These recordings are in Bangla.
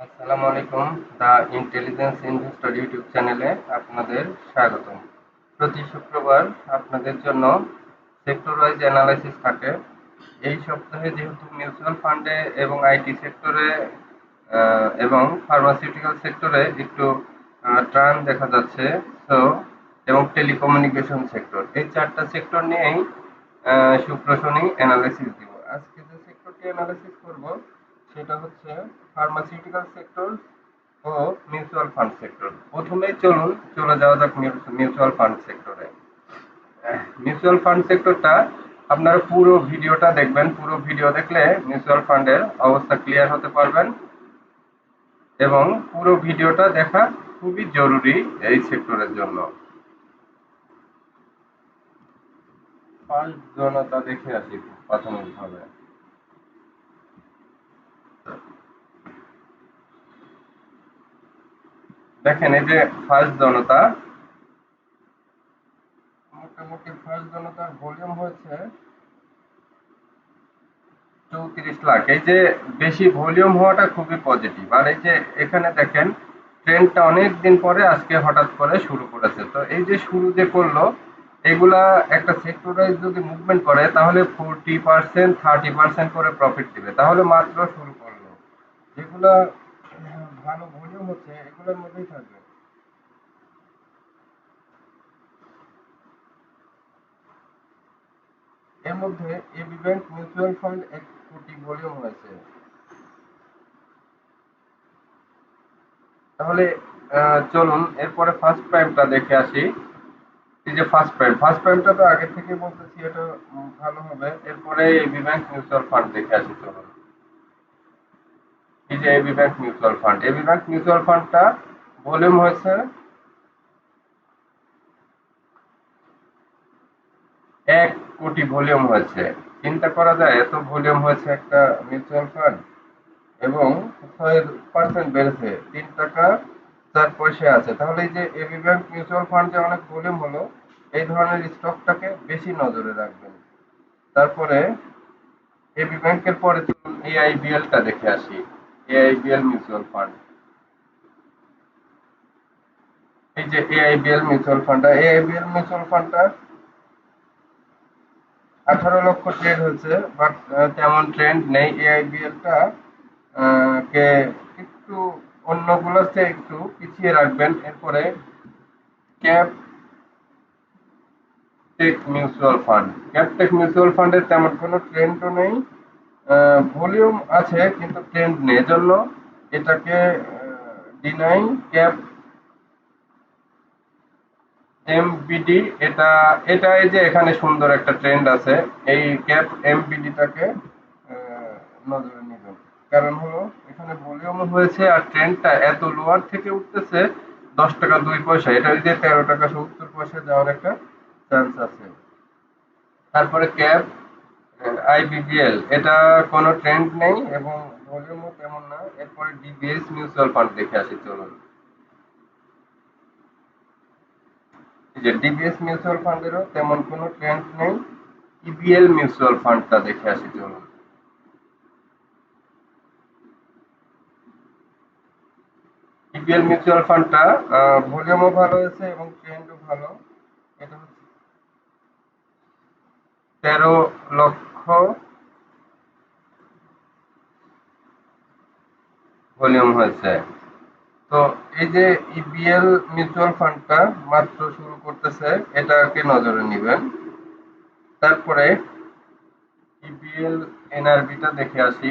আসসালামু আলাইকুম। দ্য ইন্টেলিজেন্স ইনভেস্টর ইউটিউব চ্যানেলে আপনাদের স্বাগতম। প্রতি শুক্রবার আপনাদের জন্য সেক্টর ওয়াইজ অ্যানালাইসিস থাকে। এই সপ্তাহে যেহেতু মিউচুয়াল ফান্ডে এবং আইটি সেক্টরে এবং ফার্মাসিউটিক্যাল সেক্টরে একটু টার্ন দেখা যাচ্ছে, সো এবং টেলিকমিউনিকেশন সেক্টর, এই চারটা সেক্টর নিয়েই শুক্র শনি অ্যানালাইসিস দিব। আজকে যে সেক্টরটি অ্যানালাইসিস করব সেটা হচ্ছে ফার্মাসিউটিক্যাল সেক্টর ও মিউচুয়াল ফান্ড সেক্টর। প্রথমেই চলুন চলে যাওয়া যাক মিউচুয়াল ফান্ড সেক্টরে। মিউচুয়াল ফান্ড সেক্টরটা আপনারা পুরো ভিডিওটা দেখবেন। পুরো ভিডিও দেখলে মিউচুয়াল ফান্ডের অবস্থা ক্লিয়ার হতে পারবেন এবং পুরো ভিডিওটা দেখা খুবই জরুরি এই সেক্টরের জন্য। ফার্স্ট জনতা দেখে আসি প্রাথমিকভাবে। দেখেন এই যে ফার্স্ট জনতা, মোটামুটি ফার্স্ট জনতার ভলিউম হয়েছে 34 লাখ। এই যে বেশি ভলিউম হওয়াটা খুবই পজিটিভ। আর এই যে এখানে দেখেন ট্রেন্ডটা অনেক দিন পরে আজকে হঠাৎ করে শুরু করেছে। তো এই যে শুরু যে করলো, এগুলা একটা সেক্টরাইজ যদি মুভমেন্ট করে তাহলে 40% 30% করে প্রফিট দিবে। তাহলে মাত্র শুরু করলো, যেগুলা ভালো ভলিউম হচ্ছে এগুলোর মধ্যেই থাকবে। এর মধ্যে এবি ব্যাংক মিউচুয়াল ফান্ড 1 কোটি ভলিউম হয়েছে। তাহলে চলুন এরপরে ফার্স্ট প্রাইমটা দেখে আসি। এই যে ফার্স্ট প্রাইমটা তো আগে থেকে বলতেছি এটা ভালো হবে। এরপরে এবি ব্যাংক মিউচুয়াল ফান্ড দেখে আসি চলুন। এই যে এবি ব্যাংক মিউচুয়াল ফান্ডটা ভলিউম হয়েছে 1 কোটি ভলিউম হয়েছে। চিন্তা করা যায় এত ভলিউম হয়েছে একটা মিউচুয়াল ফান্ড, এবং 6% বেড়েছে, 3 টাকা 4 পয়সা আছে। তাহলে এই যে এবি ব্যাংক মিউচুয়াল ফান্ড যে অনেক ভলিউম হলো, এই ধরনের স্টকটাকে বেশি নজরে রাখবেন। তারপরে এবি ব্যাংকের পরে চলুন এআইবিএল টা দেখে আসি। এআইবিএল মিউচুয়াল ফান্ড, এই যে এআইবিএল মিউচুয়াল ফান্ডটা 18 লক্ষ ট্রেড হয়েছে, বাট তেমন ট্রেন্ড নেই। এআইবিএল টা কে একটু অন্যগুলোর চেয়ে একটু পিছিয়ে রাখবেন। এরপরে ক্যাপ ক্যাপটেক মিউচুয়াল ফান্ডের তেমন কোনো ট্রেন্ডও নেই, ভলিউম আছে কিন্তু ট্রেন্ড নেই, এজন্য এটাকে ডিনাই। ক্যাপ এমবিডি, এটা এটা এই যে এখানে সুন্দর একটা ট্রেন্ড আছে। এই ক্যাপ এমবিডিটাকে নজরে নেবেন। কারণ হলো এখানে ভলিউম হয়েছে আর ট্রেন্ডটা এত লোয়ার থেকে উঠতেছে, 10 টাকা 2 পয়সা, এটা ওই যে 13 টাকা 70 পয়সা যাওয়ার একটা চান্স আছে। তারপরে ক্যাপ আইবিবিএল, এটা কোনো ট্রেন্ড নেই এবং ভলিউমও তেমন না। এরপরে ডিবিএস মিউচুয়াল ফান্ড দেখে আসি চলুন। এই যে ডিবিএস মিউচুয়াল ফান্ডেরও তেমন কোনো ট্রেন্ড নেই। ইবিএল মিউচুয়াল ফান্ডটা দেখে আসি চলুন। ইবিএল মিউচুয়াল ফান্ডটা ভলিউমও ভালো হয়েছে এবং ট্রেন্ডও ভালো। এটা হচ্ছে 13 লক্ষ ভলিউম হয়েছে। তো এই যে ইবিএল মিউচুয়াল ফান্ডটা মাত্র শুরু করতেছে, এটাকে নজরে নিবেন। তারপরে ইবিএল এনআরবিটা দেখে আসি।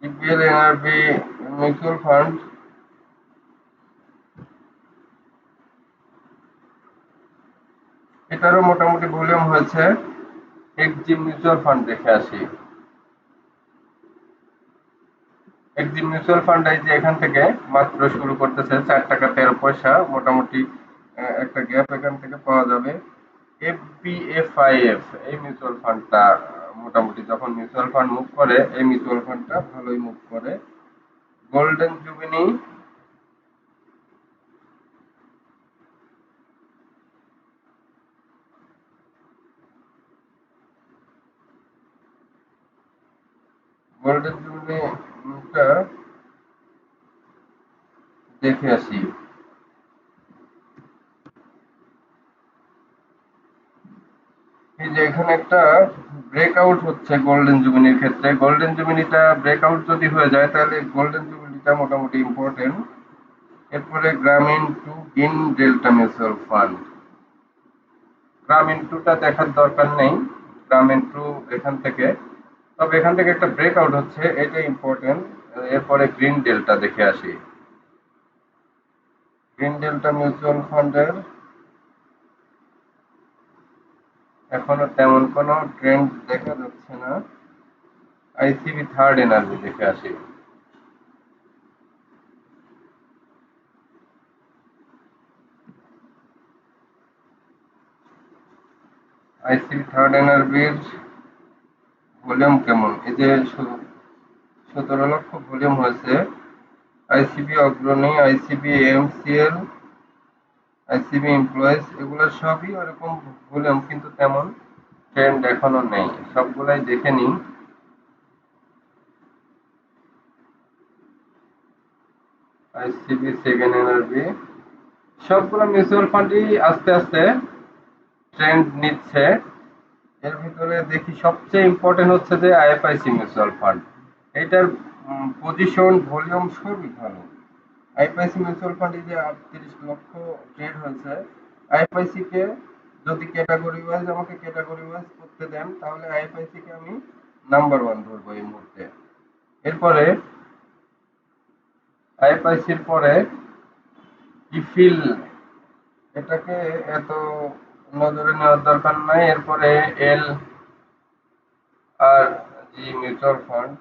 ইবিএল এনআরবি মিউচুয়াল ফান্ড, এটারও মোটামুটি ভলিউম হয়েছে। এক্সিম মিউচুয়াল ফান্ড দেখে আসি। এক্সিম মিউচুয়াল ফান্ড এই যে এখান থেকে মাত্র শুরু করতেছে, 4 টাকা 13 পয়সা, মোটামুটি একটা গ্যাপ এখান থেকে পাওয়া যাবে। এফবিএফআইএফ, এই মিউচুয়াল ফান্ডটা মোটামুটি যখন মিউচুয়াল ফান্ড মুভ করে এই মিউচুয়াল ফান্ডটা ভালোই মুভ করে। গোল্ডেন জুবিনি, গোল্ডেন জুবিলিটা দেখে আসি। এই যে এখানে একটা ব্রেকআউট হচ্ছে গোল্ডেন জুবিলির ক্ষেত্রে। গোল্ডেন জুবিলিটা ব্রেকআউট যদি হয়ে যায় তাহলে গোল্ডেন জুবিলিটা মোটামুটি ইম্পর্টেন্ট। এরপরে Grameen two Green Delta mutual fund. Grameen টুটা দেখার দরকার নেই, গ্রামীণ টু এখান থেকে, তবে এখান থেকে একটা ব্রেকআউট হচ্ছে, এটা ইম্পর্টেন্ট। এরপরে গ্রিন ডেল্টা দেখে আসি। গ্রিন ডেল্টা মিউচুয়াল ফান্ডের এখনো তেমন কোনো ট্রেন্ড দেখা যাচ্ছে না। আইসিবি থার্ড এনার্জি দেখে আসি। আইসিবি থার্ড এনার্জির ভলিউম কেমন? এই যে 17 লক্ষ ভলিউম হয়েছে। আইসিবি অগ্রণী, আইসিবি এমসিএল, আইসিবি এমপ্লয়িজ, এগুলো সবই ওরকম ভলিউম, কিন্তু তেমন ট্রেন্ড এখনো নেই। সবগুলাই দেখে নিই। আইসিবি সেকেন্ড এনার্জি, সবগুলো মিউচুয়াল ফান্ডই আস্তে আস্তে ট্রেন্ড নিচ্ছে। এর ভিতরে দেখি সবচেয়ে ইম্পর্টেন্ট হচ্ছে যে আইএফআইসি মিউচুয়াল ফান্ড। এটার পজিশন, ভলিউম সবই ভালো। আইএফআইসি মিউচুয়াল ফান্ডে যে 38 লক্ষ ট্রেড হয়েছে। আইএফআইসি কে যদি ক্যাটাগরি ওয়াইজ আমাকে ক্যাটাগরি ওয়াইজ করতে দেন, তাহলে আইএফআইসি কে আমি নাম্বার ওয়ান ধরবো এই মুহূর্তে। এরপরে আইএফআইসির পরে ইফিল, এটাকে এত নজরে নেওয়ার দরকার নাই। এরপরে এল আর জি মিউচুয়াল ফান্ড,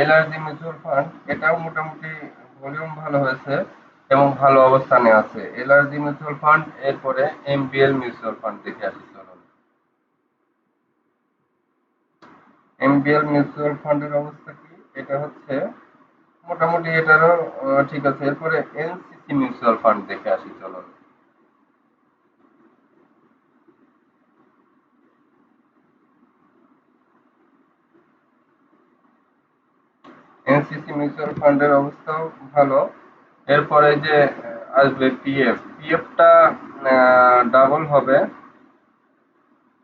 এলআরজি মিউচুয়াল ফান্ড, এটাও মোটামুটি ভলিউম ভালো হয়েছে এবং ভালো অবস্থানে আছে এলআরজি মিউচুয়াল ফান্ড। এরপরে এমবিএল মিউচুয়াল ফান্ড দেখে আসি চলুন। এমবিএল মিউচুয়াল ফান্ডের অবস্থা কি? এটা হচ্ছে মোটামুটি, এটারও ঠিক আছে। এরপরে এনসিসি মিউচুয়াল ফান্ড দেখে আসি চলুন। এনসিসি মিউচুয়াল ফান্ডের অবস্থাও ভালো। এরপরে যে আসবে পিএফ, পিএফটা ডাবল হবে,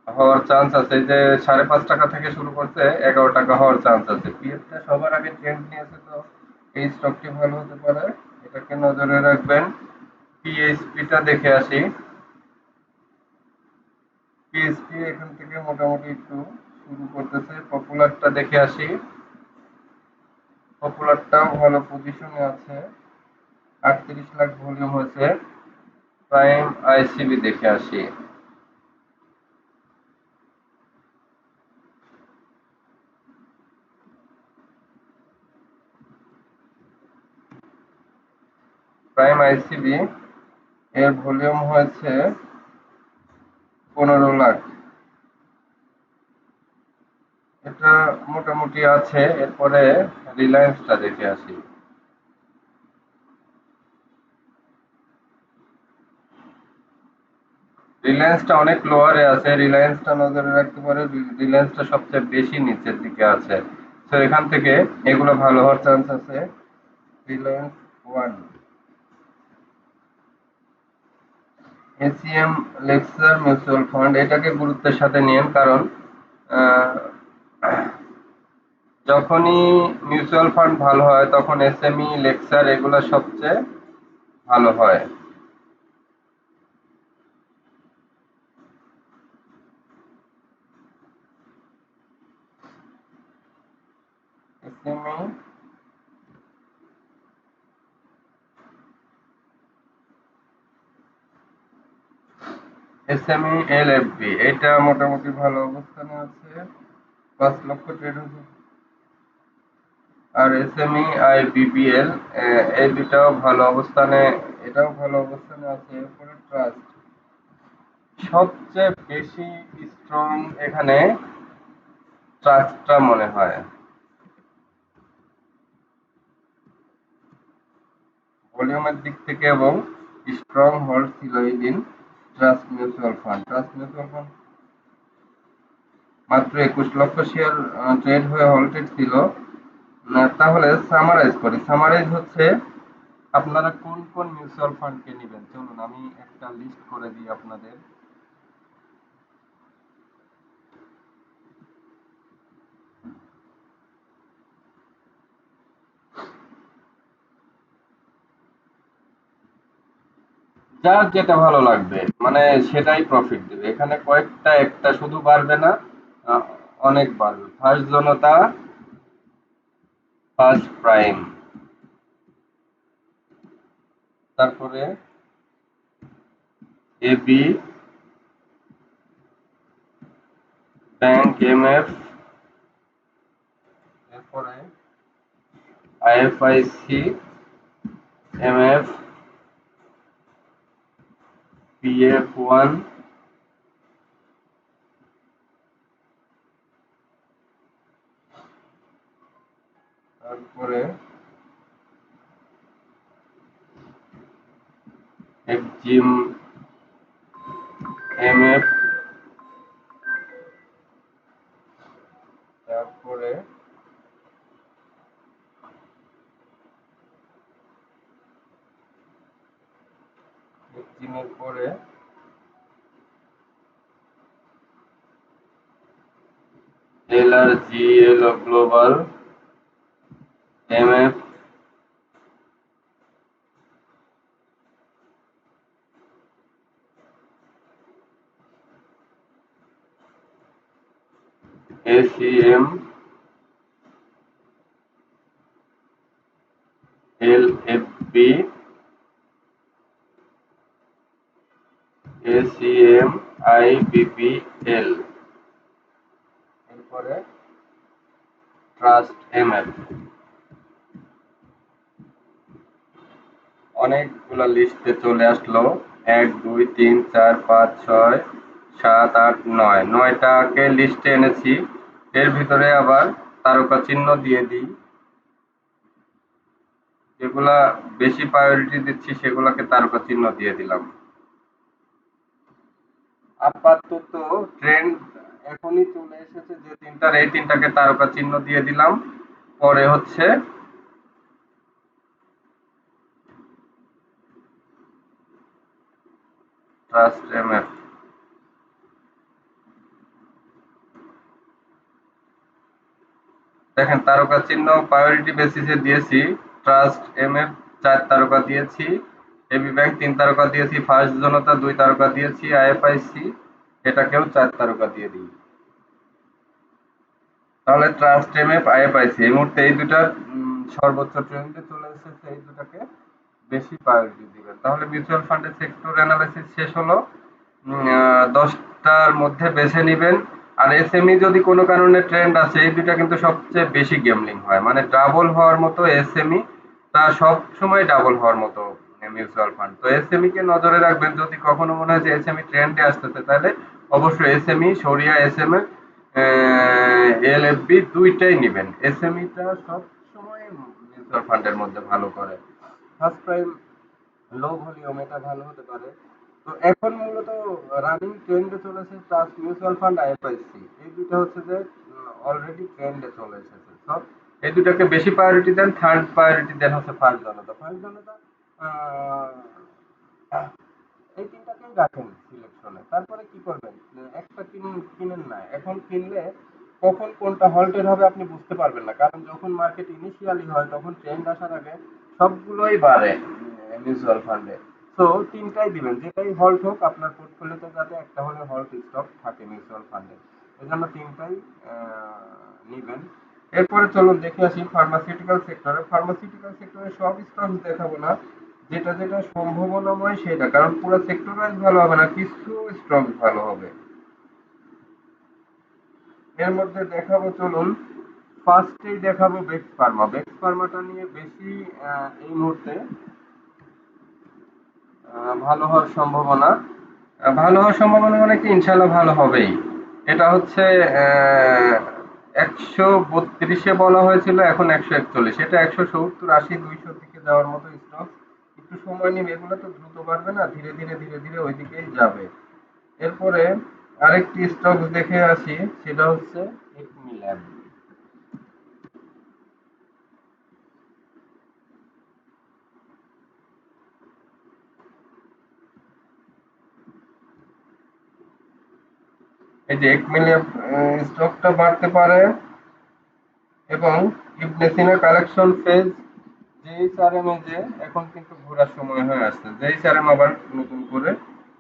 হওয়ার চান্স আছে। যে 5.5 টাকা থেকে শুরু করছে, 11 টাকা হওয়ার চান্স আছে। পিএফটা সবার আগে ট্রেন্ড নিয়েছে, তো এই স্টকটি ভালো হতে পারে, এটাকে নজরে রাখবেন। পিএইচপিটা দেখে আসি। পিএইচপি এখান থেকে মোটামুটি একটু শুরু করতেছে। পপুলারটা দেখে আসি। পপুলারটাও ভালো পজিশনে আছে, 38 লাখ ভলিউম হয়েছে। প্রাইম আইসিবি দেখে আসি। প্রাইম আইসিবি এর ভলিউম হয়েছে 15 লাখ, এটা মোটামুটি আছে। এরপরে রিলায়েন্সটা দেখে আসি। রিলায়েন্সটা অনেক লোয়ারে আছে, রিলায়েন্সটা নজরে রাখতে পারে। রিলায়েন্সটা সবচেয়ে বেশি নিচের দিকে আছে, তো এখান থেকে এগুলো ভালো হওয়ার চান্স আছে। Reliance one, ACM Lexar mutual fund, এটাকে গুরুত্বের সাথে নিন, কারণ আহ, যখনই মিউচুয়াল ফান্ড ভালো হয় তখন এসএমই লেক্সার এগুলো সবচেয়ে ভালো হয়। এসএমই, এসএমই এলএফবি, এটা মোটামুটি ভালো অবস্থানে আছে, 5 লক্ষ ট্রেড হয়েছে। আর এসএমই আইবিবিএল, এই দুটাও ভালো অবস্থানে, এটাও ভালো অবস্থানে আছে। এরপরে ট্রাস্ট সবচেয়ে বেশি স্ট্রং, এখানে ট্রাস্টটা মনে হয় ভলিউমের দিক থেকে এবং স্ট্রং হোল্ড ছিল এই দিন। ট্রাস্ট মিউচুয়াল ফান্ড মাত্র 21 লক্ষ শেয়ার ট্রেড হয়ে হল্টেড ছিল। তাহলে সামারাইজ হচ্ছে আপনারা কোন কোন মিউচুয়াল ফান্ডকে নেবেন। চলুন আমি একটা লিস্ট করে দিই আপনাদের। যার যেটা ভালো লাগবে মানে সেটাই প্রফিট দেবে। এখানে কয়েকটা একটা শুধু বাড়বে না, আহ, অনেক বাড়বে। ফার্স্ট জনতা, ফার্স্ট প্রাইম, তারপরে এবি ব্যাংক, এমএফ, এরপরে আইএফআইসি, এমএফ, পিএফ1, তারপরে এক্সিম, এমএফ, তারপরে এক্সিমের পরে এলআরজি, এলো global, MF, ACM, LFB, ACM, IBBL, এরপরে ট্রাস্ট এমএফ। অনেকগুলা লিস্টে চলে আসলো। 1 2 3 4 5 6 7 8 9, 9টাকে লিস্টে এনেছি। এর ভিতরে আবার তারকা চিহ্ন দিয়ে দিই। যেগুলা বেশি প্রায়োরিটি দিচ্ছি সেগুলাকে তারকা চিহ্ন দিয়ে দিলাম। আপাতত ট্রেন্ড এখনই চলে এসেছে যে তিনটার, এই তিনটাকে তারকা চিহ্ন দিয়ে দিলাম। পরে হচ্ছে ট্রাস্ট এমএফ। দেখেন তারকা চিহ্ন প্রায়োরিটি বেসিসে দিয়েছি। ট্রাস্ট এমএফ 4 তারকা দিয়েছি, এবি ব্যাংক 3 তারকা দিয়েছি, ফার্স্ট জনতা 2 তারকা দিয়েছি, আইএফআইসি এটাকেও 4 তারকা দিয়ে দিই। তাহলে ট্রাস্ট এমএফ, আইএফআইসি এই মুহূর্তে এই দুটার সর্বোচ্চ ট্রেন্ডে চলে এসেছে। এই দুটাকে বেশি প্রায়োরিটি দিবেন। তাহলে মিউচুয়াল ফান্ডের সেক্টর অ্যানালাইসিস শেষ হলো। 10টার মধ্যে বেছে নিবেন। আর এসএমই যদি কোনো কারণে ট্রেন্ড আছে, এই দুটা কিন্তু সবচেয়ে বেশি গেমলিং হয়, মানে ডাবল হওয়ার মতো এসএমই, তা সব সময় ডাবল হওয়ার মতো মিউচুয়াল ফান্ড। তো এসএমই কে নজরে রাখবেন। যদি কখনো মনে হয় যে এসএমই ট্রেন্ডে আসতেছে, তাহলে অবশ্যই এসএমই সরিয়া এসএমএ এলএফবি দুইটাই নিবেন। এসএমইটা সব সময় মিউচুয়াল ফান্ডের মধ্যে ভালো করে। ফার্স্ট প্রাইম লো ভলিউম এটা ভালো হতে পারে। তো এখন মূলত রানিং ট্রেন্ডে চলেছে ট্রাস্ট মিউচুয়াল ফান্ড, আইএফআইসি এই দুটো হচ্ছে যে অলরেডি ট্রেন্ডে চলে এসেছে সব। এই দুটাকে বেশি প্রায়োরিটি দেন। থার্ড প্রায়োরিটি দেন হচ্ছে ফার্স্ট জনতা। ফার্স্ট জনতা এই তিনটাকেই রাখেন সিলেকশনে। তারপরে কি করবেন, একটা কিনেন না। এখন কিনলে কখন কোনটা হল্টেড হবে আপনি বুঝতে পারবেন না, কারণ যখন মার্কেট ইনিশিয়ালি হয় তখন ট্রেন্ড আসার আগে সবগুলোই বাড়ে মিউচুয়াল ফান্ডে। তো তিনটাই দিবেন, যেটাই হল্ট হোক আপনার পোর্টফোলিওতে যাতে একটা হলে হল্ট স্টক থাকে মিউচুয়াল ফান্ডে। এই জন্য তিনটাই নিবেন। এরপরে চলুন দেখে আসি ফার্মাসিউটিক্যাল সেক্টরে। ফার্মাসিউটিক্যাল সেক্টরে সব স্টক দেখাবো না, যেটা যেটা সম্ভাবনাময় সেটা, কারণ পুরো সেক্টর ওয়াইজ ভালো হবে না, কিছু স্টক ভালো হবে। এর মধ্যে দেখাবো চলুন, ফার্স্টেই দেখাবো বেক্স ফার্মা। বেক্স ফার্মাটা নিয়ে বেশি এই মুহূর্তে ভালো হওয়ার সম্ভাবনা। ভালো হওয়ার সম্ভাবনা মানে কি, ইনশাল্লাহ ভালো হবেই। এটা হচ্ছে 132-এ বলা হয়েছিল, এখন 141। এটা 170, 80, 200 দিকে যাওয়ার মতো স্টক। একটু সময় নিবে, এগুলো তো দ্রুত বাড়বে না, ধীরে ধীরে ধীরে ধীরে ওই দিকেই যাবে। এরপরে আরেকটি স্টক দেখে আসি, সেটা হচ্ছে একমি ল্যাব। এই যে একমি ল্যাব স্টকটা বাড়তে পারে, এবং ইবনে সিনা কালেকশন ফেজ জেইচআরএম এ যে এখন কিন্তু ঘোরার সময় হয়ে আসছে। জেইচআরএম আবার নতুন করে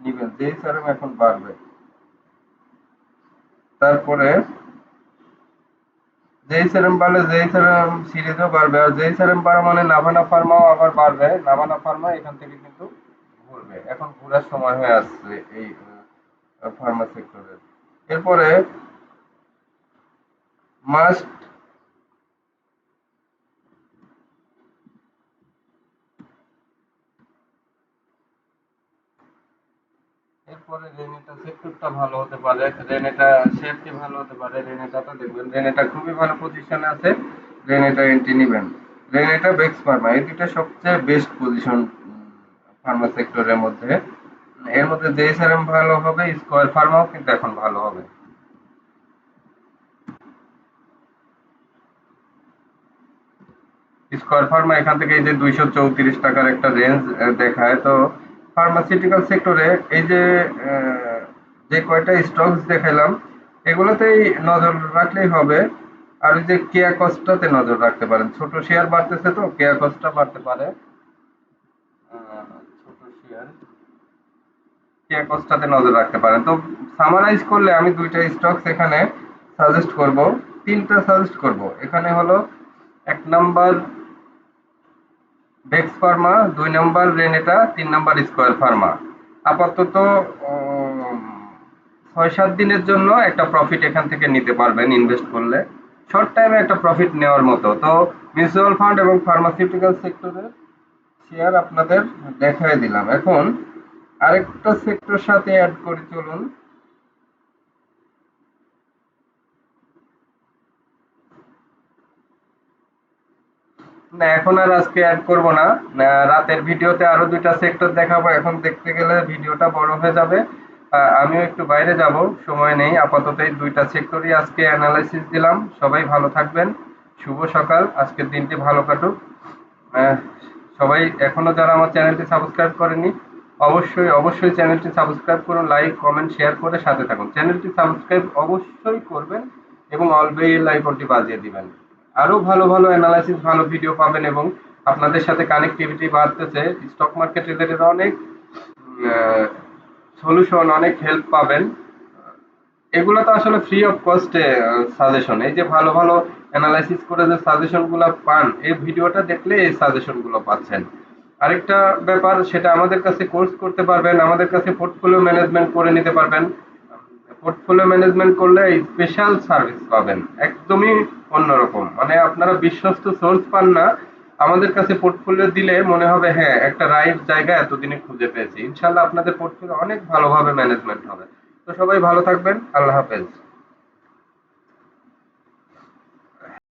নিবেন, জেইচআরএম এখন বাড়বে। তারপরে জেইচআরএম বাড়লে জেইচআরএম সিরিজও বাড়বে, আর জেইচআরএম বাড়া মানে নাভানা ফার্মাও আবার বাড়বে। নাভানা ফার্মা এখান থেকে কিন্তু ঘুরবে, এখন ঘোরার সময় হয়ে আসছে এই ফার্মা সেক্টরের। এরপরে মাস্ট এরপরে রেনেটা সেক্টরটা ভালো হতে পারে, রেনেটা শেয়ারটি ভালো হতে পারে। রেনেটাটা দেখবেন, রেনেটা খুবই ভালো পজিশনে আছে, রেনেটা এন্ট্রি নিবেন। রেনেটা বেক্স ফার্মা এই দুইটা সবচেয়ে বেস্ট পজিশন ফার্মা সেক্টরের মধ্যে। এর মধ্যে জেএসআরএম ভালো হবে, স্কয়ার ফার্মাও কিন্তু এখন ভালো হবে। স্কয়ার ফার্মা এখান থেকে এই যে 234 টাকার একটা রেঞ্জ দেখায়। তো ফার্মাসিউটিক্যাল সেক্টরে এই যে যে কয়টা স্টকস দেখাইলাম, এগুলোতেই নজর রাখলেই হবে। আর ওই যে কেয়া কস্টটাতে নজর রাখতে পারেন, ছোট শেয়ার বাড়তেছে তো কেয়া কস্টটা বাড়তে পারে। ছোট শেয়ার কেয়া কস্টটাতে নজর রাখতে পারেন। তো সামারাইজ করলে আমি দুইটা স্টকস এখানে সাজেস্ট করব, তিনটা সাজেস্ট করব। এখানে হলো 1 number Bex pharma, 2 number Renata, 3 number square pharma. আপাতত 6-7 দিনের জন্য একটা প্রফিট এখান থেকে নিতে পারবেন ইনভেস্ট করলে, শর্ট টাইমে একটা প্রফিট নেওয়ার মতো। তো মিউচুয়াল ফান্ড এবং ফার্মাসিউটিক্যাল সেক্টরের শেয়ার আপনাদের দেখাই দিলাম। এখন আরেকটা সেক্টর সাথে অ্যাড করে চলুন। না, এখন আর আজকে অ্যাড করব না। রাতের ভিডিওতে আরো দুইটা সেক্টর দেখাবো, এখন দেখতে গেলে ভিডিওটা বড় হয়ে যাবে। আমিও একটু বাইরে যাব, সময় নেই। আপাতত এই দুইটা সেক্টরই আজকে অ্যানালাইসিস দিলাম। সবাই ভালো থাকবেন, শুভ সকাল, আজকের দিনটি ভালো কাটুক। আহ, সবাই এখনো যারা আমার চ্যানেলটি সাবস্ক্রাইব করেনি, অবশ্যই অবশ্যই চ্যানেলটি সাবস্ক্রাইব করুন, লাইক কমেন্ট শেয়ার করে সাথে থাকুন। চ্যানেলটি সাবস্ক্রাইব অবশ্যই করবেন এবং অল বেল আইকনটি বাজিয়ে দিবেন। আরো ভালো ভালো অ্যানালাইসিস, ভালো ভিডিও পাবেন, এবং আপনাদের সাথে কানেক্টিভিটি বাড়তেছে। স্টক মার্কেট রিলেটেড অনেক সলিউশন, অনেক হেল্প পাবেন। এগুলো তো আসলে ফ্রি অফ কস্টে সাজেশন। এই যে ভালো ভালো অ্যানালাইসিস করে যে সাজেশন গুলো পান, এই ভিডিওটা দেখলে এই সাজেশন গুলো পাচ্ছেন। আরেকটা ব্যাপার, সেটা আমাদের কাছে কোর্স করতে পারবেন, আমাদের কাছে পোর্টফোলিও ম্যানেজমেন্ট করে নিতে পারবেন। পোর্টফোলিও ম্যানেজমেন্ট করলে স্পেশাল সার্ভিস পাবেন, একদমই অন্যরকম। মানে আপনারা বিশ্বস্ত সোর্স পান না, আমাদের কাছে পোর্টফোলিও দিলে মনে হবে হ্যাঁ একটা রাইট জায়গা এতদিনে খুঁজে পেয়েছি। ইনশাল্লাহ আপনাদের পোর্টফোলিও অনেক ভালোভাবে ম্যানেজমেন্ট হবে। তো সবাই ভালো থাকবেন, আল্লাহ হাফেজ।